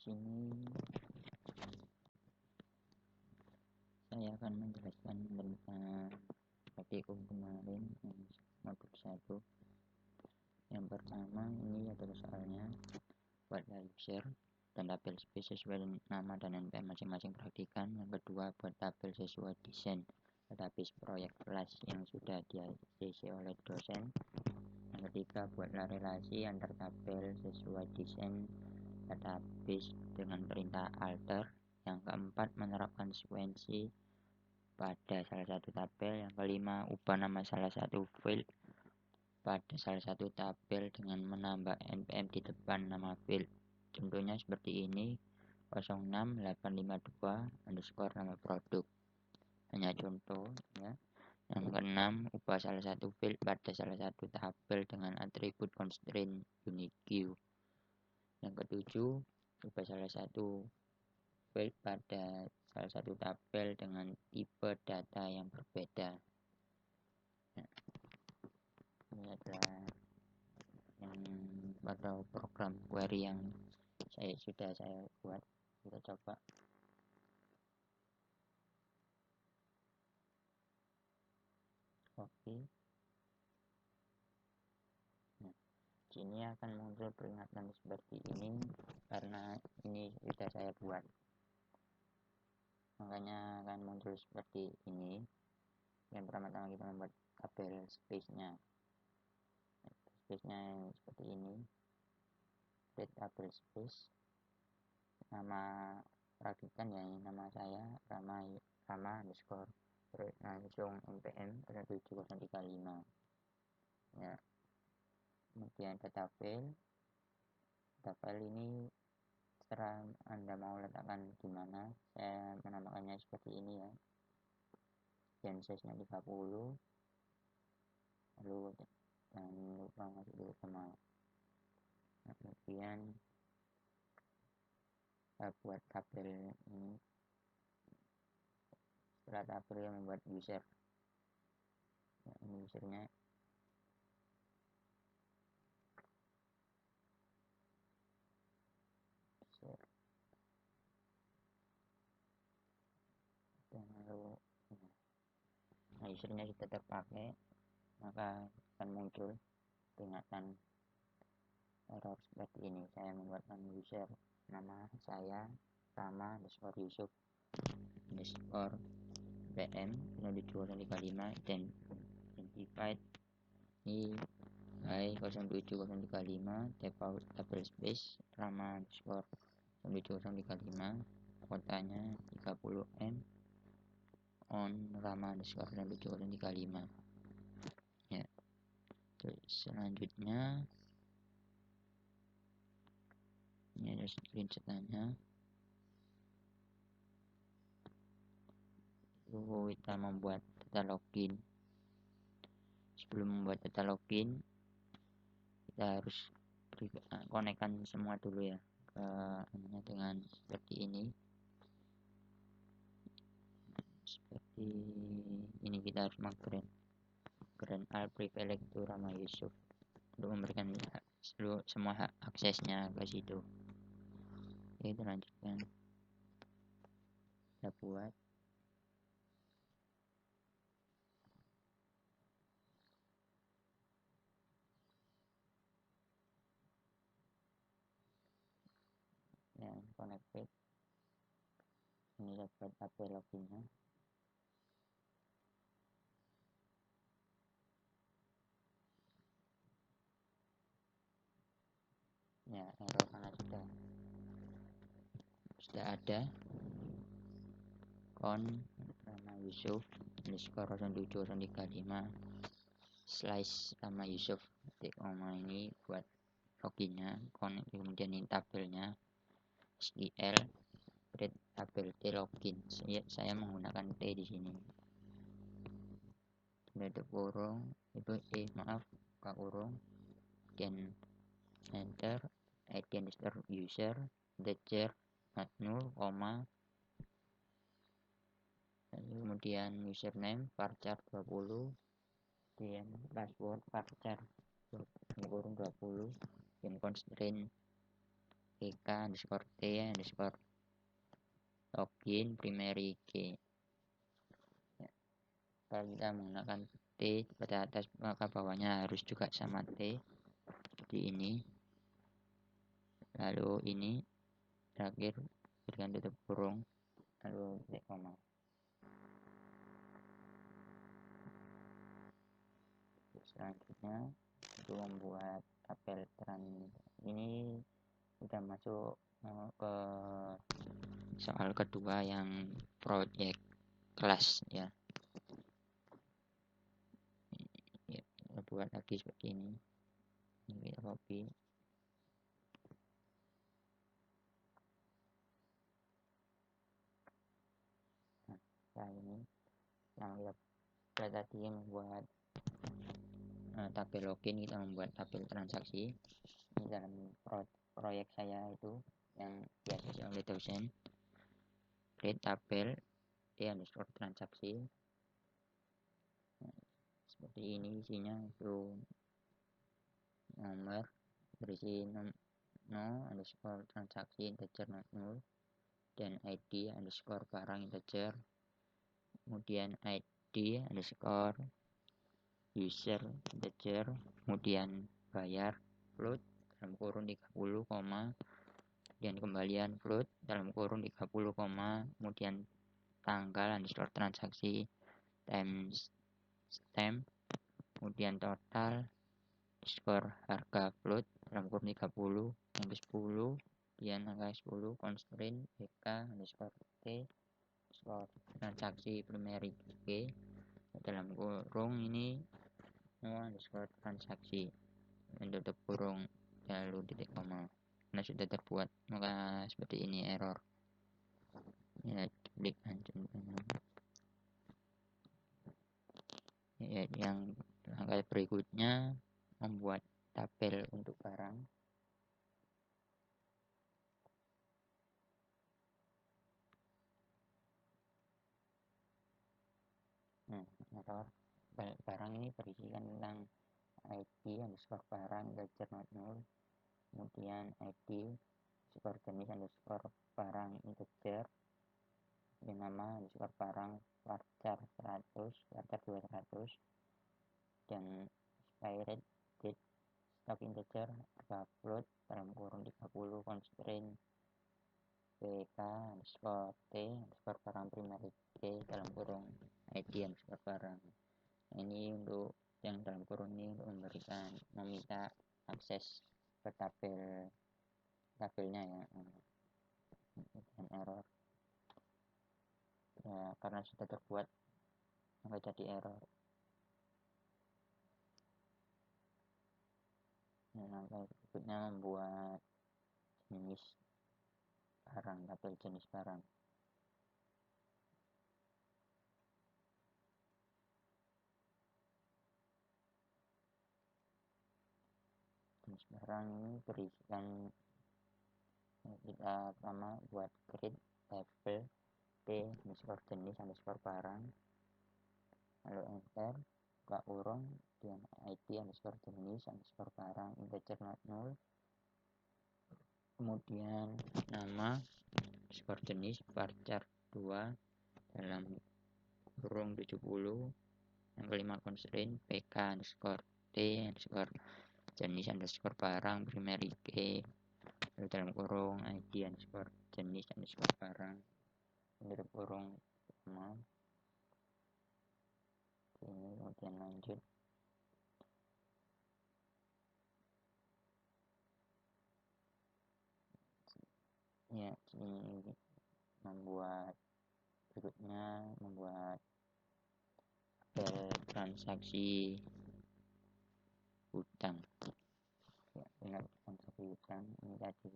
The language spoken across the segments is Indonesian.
sini saya akan menjelaskan tentang praktikum kemarin yang modul 1. Yang pertama ini adalah soalnya buat user dan tabel space sesuai dengan nama dan NPM masing-masing praktikan. Yang kedua buat tabel sesuai desain database proyek kelas yang sudah di-ACC oleh dosen. Yang ketiga buatlah relasi antar tabel sesuai desain database dengan perintah alter. Yang keempat menerapkan sekuensi pada salah satu tabel. Yang kelima ubah nama salah satu file pada salah satu tabel dengan menambah npm di depan nama file. Contohnya seperti ini, 06852 nama produk. Hanya contoh ya. Yang keenam, ubah salah satu file pada salah satu tabel dengan atribut constraint unit Q. Yang ketujuh, ubah salah satu file pada salah satu tabel dengan tipe data yang berbeda. Nah, ini adalah yang pada program query yang sudah saya buat. Kita coba. Oke. Nah, sini akan muncul peringatan seperti ini karena ini sudah saya buat. Makanya akan muncul seperti ini. Yang pertama-tama kita membuat tabel space-nya. Space-nya seperti ini. Create tabel space. Nama rakitan ya, nama saya Rama underscore langsung npm 7035 ya. Kemudian data file ini terserah Anda mau letakkan di mana. Saya menamakannya seperti ini ya, dan size-nya 30. Lalu jangan lupa masuk dulu sama. Nah, kemudian saya buat tabel ini. Setelah tabel yang membuat user ya, ini usernya dan lalu usernya sudah terpakai, maka akan muncul peringatan error seperti ini. Saya membuatkan user nama saya Rama underscore Yusuf underscore PM 07035 identified ini by 07035 default tabel space Rama underscore 07035 kotanya 30M on Rama underscore 07035 ya. Terus selanjutnya ini ada screenshotnya. Lalu kita membuat data login. Sebelum membuat data login kita harus konekkan semua dulu ya ke dengan seperti ini. Seperti ini kita harus menggrant all privilege to Rama Yusuf untuk memberikan semua hak aksesnya ke situ. Oke, kita lanjutkan. Kita buat yang connected. Ini dapat tabel loginnya. Ya, error karena sudah ada Rama Yusuf underscore 07035 slice Rama Yusuf ini buat loginnya, kemudian ini tabelnya SQL create tabel T login. Saya menggunakan T di sini. Tutup kurung itu buka kurung, dan enter id underscore user integer not null, koma, kemudian username varchar 20, dan password varchar kurung 20, dan constraint pk underscore t underscore login primary key. Ya. Kalau kita menggunakan t pada atas, maka bawahnya harus juga sama t seperti ini. Lalu ini terakhir berikan tutup kurung, lalu titik koma. Selanjutnya untuk membuat tabel ini sudah masuk ke soal kedua yang project kelas ya. Kita buat lagi seperti ini kita copy. Nah ini yang kita tadi membuat tabel login, kita membuat tabel transaksi. Ini dalam proyek saya itu yang biasa oleh dosen, create tabel d underscore transaksi. Nah, seperti ini isinya itu nomor, berisi no underscore transaksi integer not null, dan id underscore barang integer, kemudian id underscore user integer, kemudian bayar float dalam kurung 30, kemudian kembalian float dalam kurung 30, kemudian tanggal underscore transaksi times stamp, kemudian total underscore harga float dalam kurung 30 sampai 10, kemudian angka 10 constraint bk underscore t underscore transaksi primary key dalam kurung ini no underscore transaksi tutup kurung lalu titik koma. Nah sudah terbuat, maka seperti ini error ya, klik hancur. Ya, yang langkah berikutnya membuat tabel untuk barang. Nah, error barang ini berisikan tentang id underscore barang integer not null, kemudian id underscore jenis underscore barang integer, dan nama underscore barang varchar 100 varchar 200, dan expired date stock integer harga float dalam kurung 30 constraint bk underscore t underscore barang primary k dalam kurung id underscore barang. Ini untuk yang dalam kurung ini untuk meminta akses ke tabelnya ya. Dan error ya, karena sudah terbuat maka jadi error. Nah, langkah berikutnya membuat jenis barang, tabel jenis barang. Jenis barang ini berisikan, kita pertama buat create tabel d underscore jenis underscore barang, lalu enter, buka kurung, dan id underscore jenis underscore barang integer not null, kemudian nama underscore jenis varchar 2 dalam kurung 70, yang kelima constraint pk underscore t underscore jenis underscore barang primary key dalam kurung id underscore jenis underscore barang tutup kurung sama ini, kemudian lanjut. Ya, ini berikutnya membuat tabel transaksi hutang ya. Ingat transaksi hutang ini tadi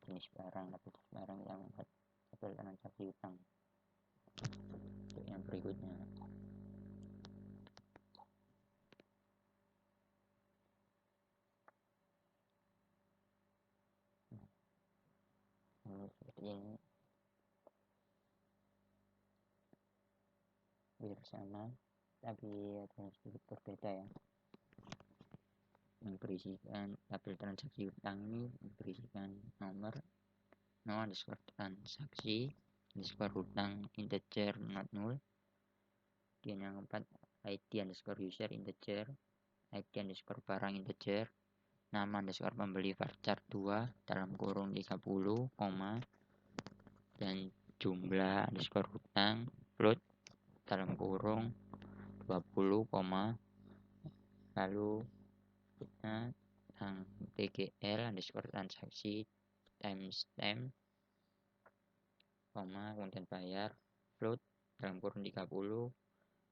jenis barang, tapi barang yang membuat tabel transaksi hutang. Untuk yang berikutnya ini seperti ini, biar sama tapi ada yang sedikit berbeda ya. berisikan tabel transaksi utang ini berisikan nomor no underscore transaksi underscore hutang integer not null. Kemudian yang keempat ID underscore user integer, ID underscore barang integer, nama underscore pembeli varchar 2 dalam kurung 30, dan jumlah underscore hutang float dalam kurung 20, lalu kita tentang TGL underscore transaksi timestamp, kemudian bayar float dalam kurung 30,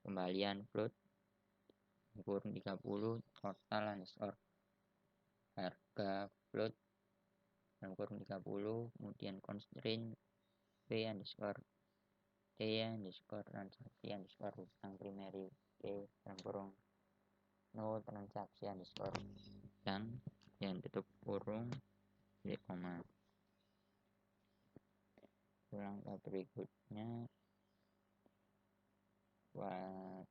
kembalian float kurung 30, total underscore harga float dalam kurung 30, kemudian constraint P underscore T underscore transaksi underscore hutang primary P dalam kurung no transaksi underscore hutang yang tutup kurung koma. Langkah berikutnya buat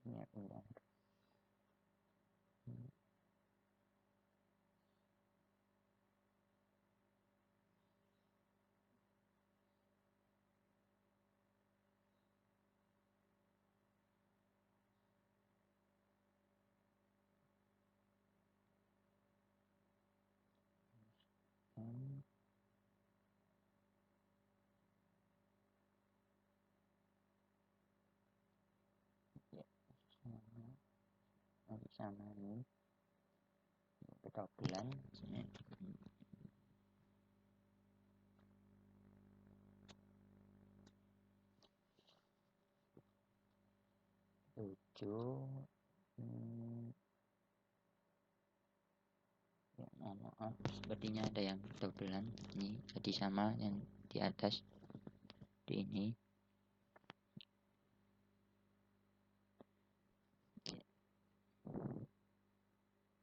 ini bentar. Sama ini petobelan 7 ya, maaf sepertinya ada yang petobelan ini jadi sama yang di atas di ini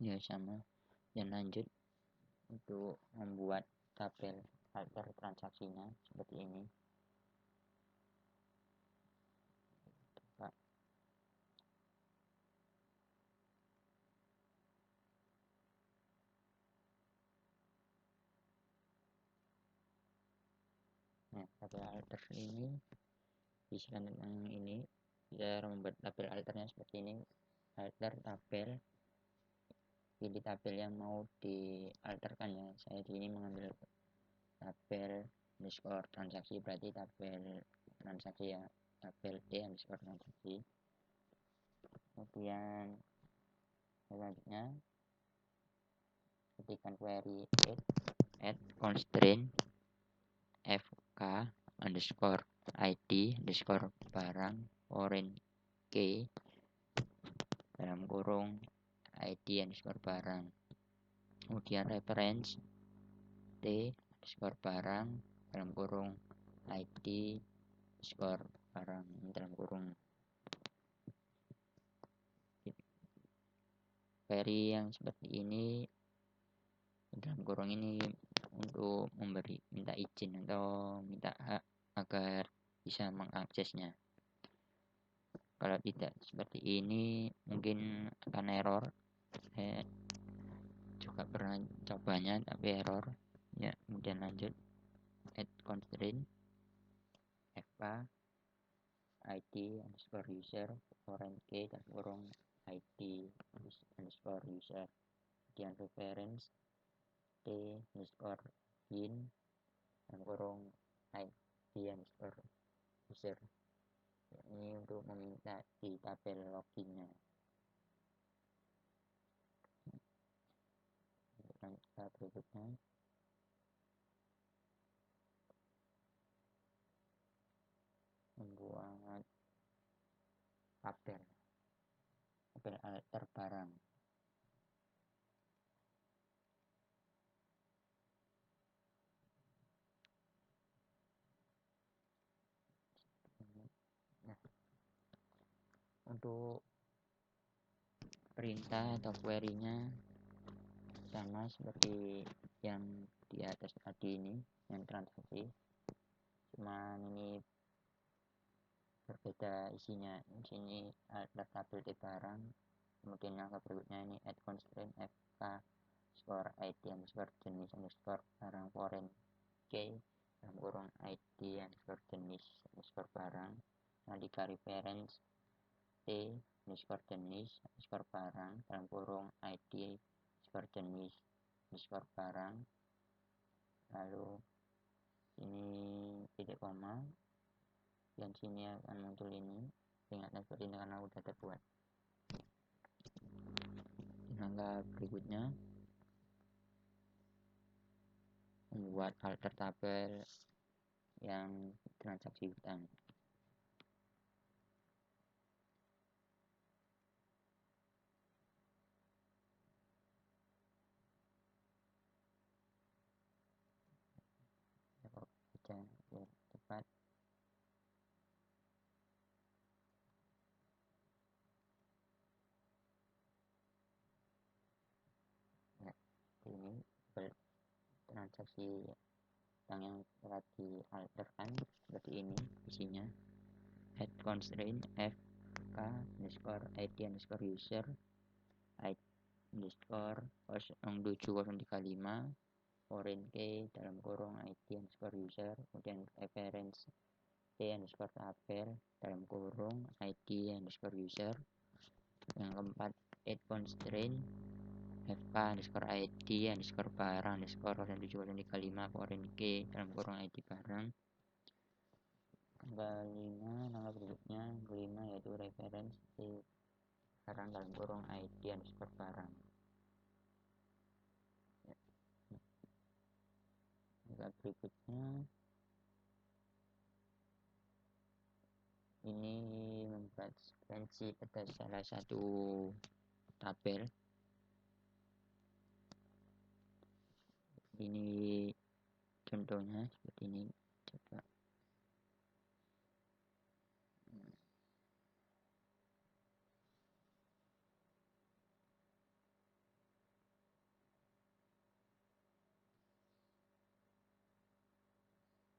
ya sama. Dan lanjut untuk membuat tabel alter transaksinya seperti ini. Nah, tabel alter ini bisa tentang ini, bisa membuat tabel alternya seperti ini. Alter tabel, pilih tabel yang mau dialterkan ya. Saya di sini mengambil tabel underscore transaksi, berarti tabel transaksi ya, tabel D underscore transaksi. Kemudian selanjutnya ketikkan query add constraint fk underscore id underscore barang foreign key dalam kurung id underscore barang, kemudian reference t underscore barang dalam kurung id underscore barang dalam kurung. Query yang seperti ini dalam kurung ini untuk minta izin atau minta hak agar bisa mengaksesnya. Kalau tidak seperti ini mungkin akan error. Saya juga pernah cobanya tapi error ya. Kemudian lanjut add constraint fk id underscore user foreign key dan kurung id underscore user, kemudian reference t underscore in dan kurung id underscore user. Ini untuk meminta di tabel loginnya. Langkah berikutnya membuat tabel alter barang. Nah, untuk perintah atau query-nya sama seperti yang di atas tadi ini, yang transaksi, cuma ini berbeda isinya. Di sini alter tabel di barang, Kemudian langkah berikutnya ini add constraint fk score id underscore jenis underscore barang foreign k dalam kurung id underscore jenis underscore barang. Nah, jika reference t underscore jenis underscore barang dalam kurung id underscore jenis underscore barang, lalu ini titik koma dan sini akan muncul ini. Ingatlah seperti ini karena udah terbuat. Langkah berikutnya membuat alter tabel yang transaksi hutang. Baca ya cepat. Ya, ini transaksi yang telah dialterkan seperti ini isinya. Add constraint fk underscore id underscore user id underscore 07035 foreign k dalam kurung id underscore user, kemudian reference t underscore tabel dalam kurung id underscore user. Yang keempat, add constraint fk underscore id underscore barang underscore 07035 foreign k dalam kurung id barang. Langkah berikutnya kelima yaitu reference barang dalam kurung id underscore barang. Langkah berikutnya ini membuat sequensi pada salah satu tabel. Ini contohnya seperti ini, coba.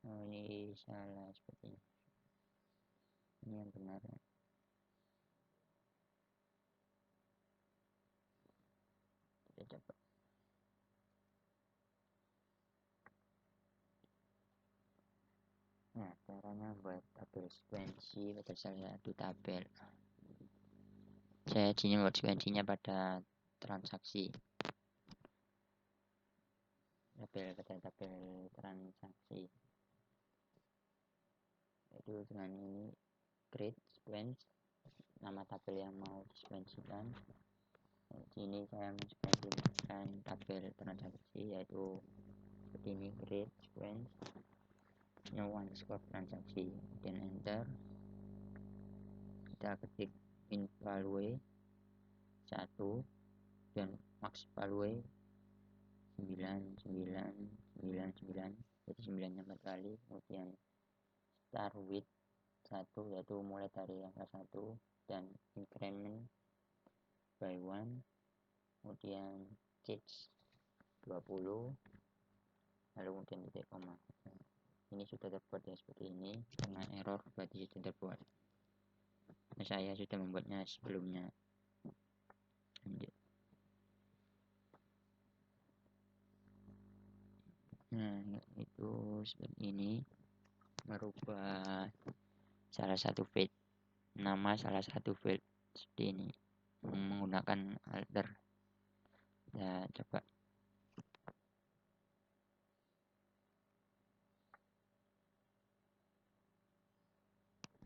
Oh, ini salah seperti ini. Ini yang benar. Kita coba. Nah, caranya buat tabel sekuensi pada salah satu tabel. Saya sini buat sekuensinya pada transaksi. Tabel transaksi. Itu dengan ini create sequence, nama tabel yang mau disekuensikan. Di sini saya mensekuensikan tabel transaksi yaitu seperti ini, create sequence new underscore transaksi, dan enter. Kita ketik in value 1 dan max value 9999, jadi 9 nya 4 kali. Kemudian start with 1 yaitu mulai dari angka 1 dan increment by 1, kemudian change 20, lalu kemudian titik koma. Ini sudah terbuat ya seperti ini, karena error berarti sudah terbuat. Saya sudah membuatnya sebelumnya. Lanjut. Nah, itu seperti ini, merubah salah satu field, nama salah satu field seperti ini menggunakan alter. Ya, coba.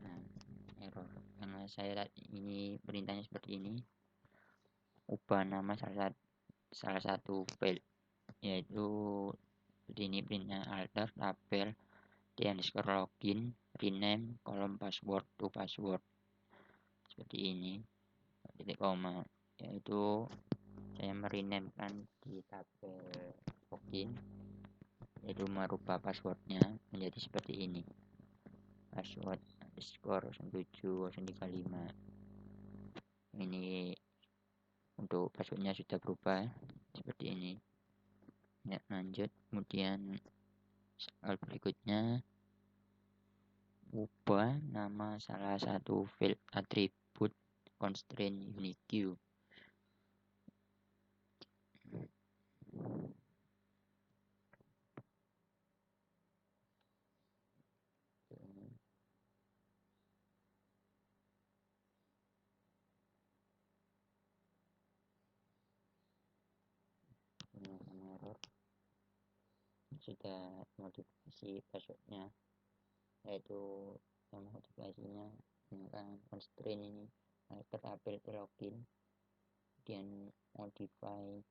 Nah, error karena saya ini perintahnya seperti ini, ubah nama salah satu field, yaitu seperti ini printnya alter tabel d underscore login rename kolom password to password seperti ini, titik koma, yaitu saya merenamekan di tabel login, yaitu merubah passwordnya menjadi seperti ini, password underscore 07035. Ini untuk passwordnya sudah berubah seperti ini. Ya, lanjut. Kemudian soal berikutnya, ubah nama salah satu field atribut constraint unique. sudah modifikasi passwordnya, yaitu yang modifikasinya menggunakan constraint ini ke tabel login, kemudian modify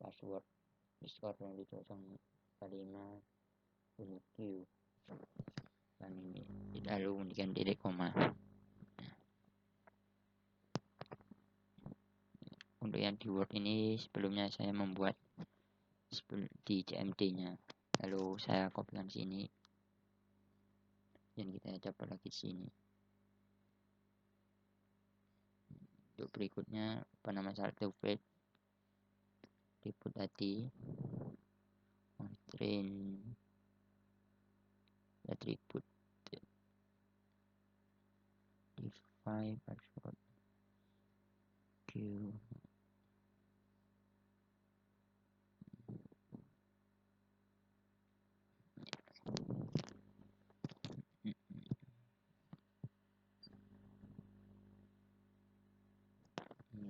password Discord yang dicocok kalimat Q dan ini lalu kemudian titik koma. Untuk yang di Word ini sebelumnya saya membuat di CMD nya, lalu saya kopikan sini dan kita coba lagi sini. Untuk berikutnya nama satu page ribut tadi constraint attribute define password Q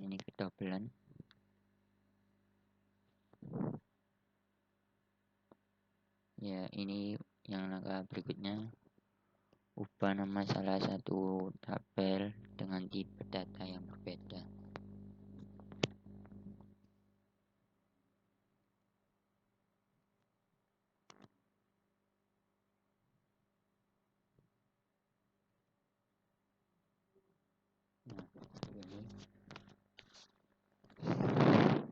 ini kedobelan. Ya, ini yang langkah berikutnya, ubah nama salah satu tabel dengan tipe data yang berbeda. Nah, ini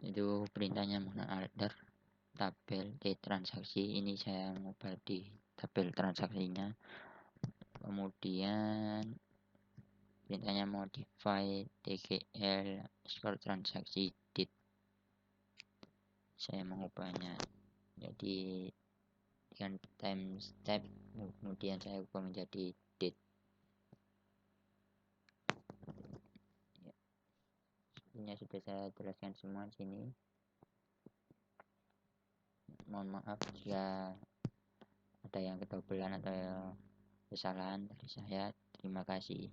itu perintahnya menggunakan alter tabel transaksi. Ini saya mengubah di tabel transaksinya, kemudian perintahnya modify tgl score transaksi date, saya mengubahnya jadi dengan time step, kemudian saya ubah menjadi date. Ya, sebenarnya sudah saya jelaskan semua di sini. Mohon maaf jika ada yang kedobelan atau kesalahan dari saya. Terima kasih.